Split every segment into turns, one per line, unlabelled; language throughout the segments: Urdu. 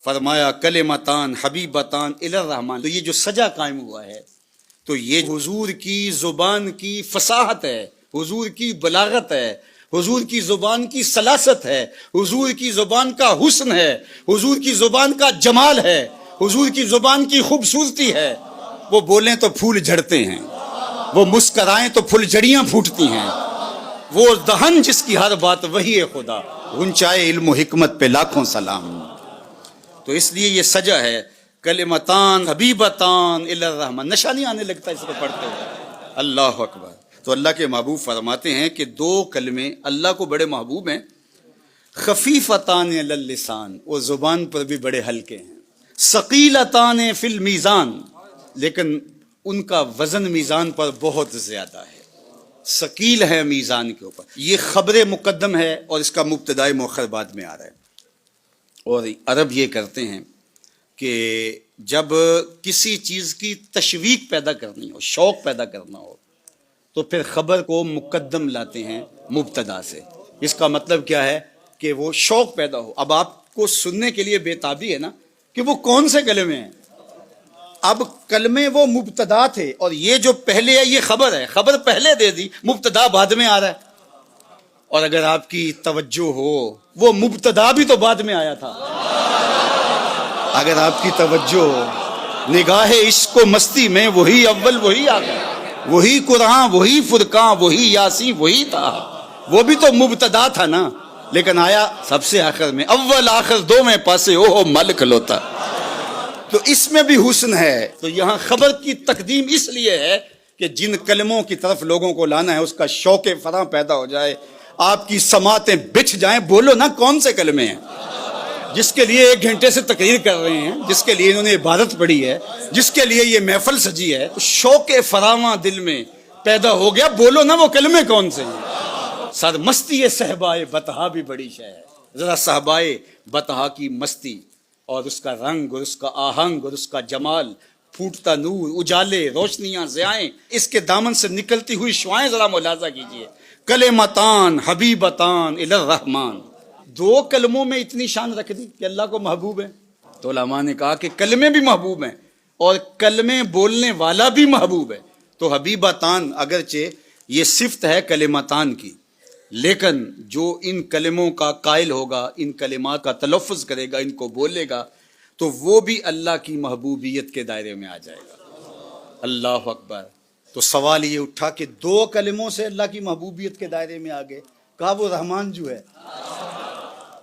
فرمایا کلمتان حبیبتان الی الرحمن. تو یہ جو سجا قائم ہوا ہے تو یہ حضور کی زبان کی فصاحت ہے، حضور کی بلاغت ہے، حضور کی زبان کی سلاست ہے، حضور کی زبان کا حسن ہے، حضور کی زبان کا جمال ہے، حضور کی زبان کی خوبصورتی ہے. وہ بولیں تو پھول جھڑتے ہیں، وہ مسکرائیں تو پھول جڑیاں پھوٹتی ہیں، وہ دہن جس کی ہر بات وہی ہے خدا، غنچائے علم و حکمت پہ لاکھوں سلام. تو اس لیے یہ سجا ہے کلمتان حبیبتان الی الرحمن. نشہ نہیں آنے لگتا اس کو پڑھتے ہوئے. اللہ اکبر. تو اللہ کے محبوب فرماتے ہیں کہ دو کلمے اللہ کو بڑے محبوب ہیں. خفیفتان علی اللسان، وہ زبان پر بھی بڑے ہلکے ہیں. ثقیلتان فی المیزان، لیکن ان کا وزن میزان پر بہت زیادہ ہے، ثقیل ہے میزان کے اوپر. یہ خبر مقدم ہے اور اس کا مبتدائے مؤخر بعد میں آ رہا ہے. اور عرب یہ کرتے ہیں کہ جب کسی چیز کی تشویق پیدا کرنی ہو، شوق پیدا کرنا ہو، تو پھر خبر کو مقدم لاتے ہیں مبتدا سے. اس کا مطلب کیا ہے کہ وہ شوق پیدا ہو. اب آپ کو سننے کے لیے بےتابی ہے نا کہ وہ کون سے کلمے ہیں. اب کلمے وہ مبتدا تھے اور یہ جو پہلے ہے یہ خبر ہے. خبر پہلے دے دی، مبتدا بعد میں آ رہا ہے. اور اگر آپ کی توجہ ہو وہ مبتدا بھی تو بعد میں آیا تھا. اگر آپ کی توجہ ہو، نگاہ عشق و مستی میں وہی اول وہی آ گیا، وہی قرآن وہی فرقان وہی یاسین وہی تھا. وہ بھی تو مبتدا تھا نا، لیکن آیا سب سے آخر میں. اول آخر دو میں پاسے اوہ مل کھلوتا. تو اس میں بھی حسن ہے. تو یہاں خبر کی تقدیم اس لیے ہے کہ جن کلموں کی طرف لوگوں کو لانا ہے اس کا شوق فراں پیدا ہو جائے، آپ کی سماعتیں بچھ جائیں. بولو نا کون سے کلمے ہیں جس کے لیے 1 گھنٹے سے تقریر کر رہے ہیں، جس کے لیے انہوں نے عبادت پڑھی ہے، جس کے لیے یہ محفل سجی ہے. شوق فراواں دل میں پیدا ہو گیا. بولو نا وہ کلمے کون سے ہیں. سر مستی صحبائے بطحا بھی بڑی شے ہے. ذرا صحبائے بطحا کی مستی اور اس کا رنگ اور اس کا آہنگ اور اس کا جمال، پھوٹتا نور، اجالے، روشنیاں، ضیائیں، اس کے دامن سے نکلتی ہوئی شعائیں ذرا ملاحظہ کیجئے. کلمتان حبیبتان الی الرحمن. 2 کلموں میں اتنی شان رکھ دی کہ اللہ کو محبوب ہے. تو علماء نے کہا کہ کلمے بھی محبوب ہیں اور کلمے بولنے والا بھی محبوب ہے. تو حبیبتان اگرچہ یہ صفت ہے کلمتان کی، لیکن جو ان کلموں کا قائل ہوگا، ان کلمات کا تلفظ کرے گا، ان کو بولے گا، تو وہ بھی اللہ کی محبوبیت کے دائرے میں آ جائے گا. اللہ اکبر. تو سوال یہ اٹھا کہ 2 کلموں سے اللہ کی محبوبیت کے دائرے میں آ گئے. کہا وہ رحمان جو ہے.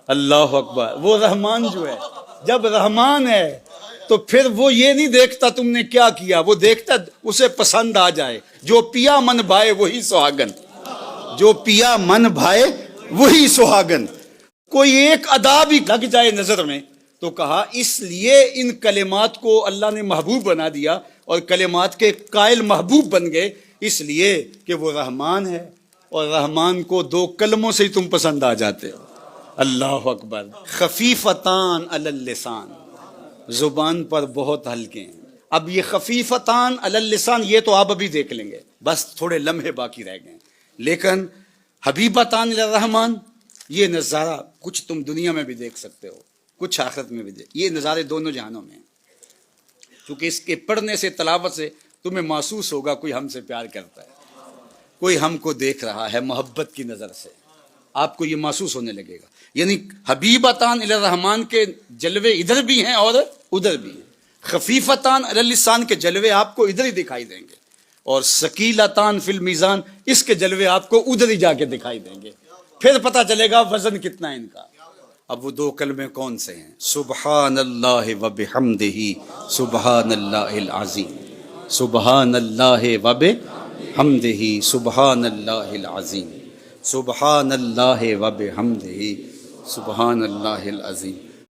اللہ اکبر. وہ رحمان جو ہے، جب رحمان ہے تو پھر وہ یہ نہیں دیکھتا تم نے کیا کیا، وہ دیکھتا اسے پسند آ جائے. جو پیا من بھائے وہی سہاگن، جو پیا من بھائے وہی سہاگن. کوئی ایک ادا بھی لگ جائے نظر میں تو کہا اس لیے ان کلمات کو اللہ نے محبوب بنا دیا اور کلمات کے قائل محبوب بن گئے، اس لیے کہ وہ رحمان ہے اور رحمان کو 2 کلموں سے ہی تم پسند آ جاتے ہو. اللہ اکبر. خفیفتان علی اللسان، زبان پر بہت ہلکے ہیں. اب یہ خفیفتان علی اللسان یہ تو آپ ابھی دیکھ لیں گے، بس تھوڑے لمحے باقی رہ گئے. لیکن حبیبتان الی الرحمن یہ نظارہ کچھ تم دنیا میں بھی دیکھ سکتے ہو، کچھ آخرت میں بھی دیکھ. یہ نظارے دونوں جہانوں میں ہیں. کیونکہ اس کے پڑھنے سے، تلاوت سے تمہیں محسوس ہوگا کوئی ہم سے پیار کرتا ہے، کوئی ہم کو دیکھ رہا ہے محبت کی نظر سے. آپ کو یہ محسوس ہونے لگے گا. یعنی حبیبتان الی الرحمن کے جلوے ادھر بھی ہیں اور ادھر بھی ہیں. خفیفتان علی اللسان کے جلوے آپ کو ادھر ہی دکھائی دیں گے، اور ثقیلتان فی المیزان اس کے جلوے آپ کو ادھر ہی جا کے دکھائی دیں گے. پھر پتہ چلے گا وزن کتنا ہے ان کا. اب وہ 2 کلمے کون سے ہیں؟ سبحان اللہ و بحمدہ سبحان اللہ العظیم. سبحان اللہ و بحمدہ سبحان اللہ العظیم. سبحان اللہ و بحمدہ سبحان اللہ العظیم.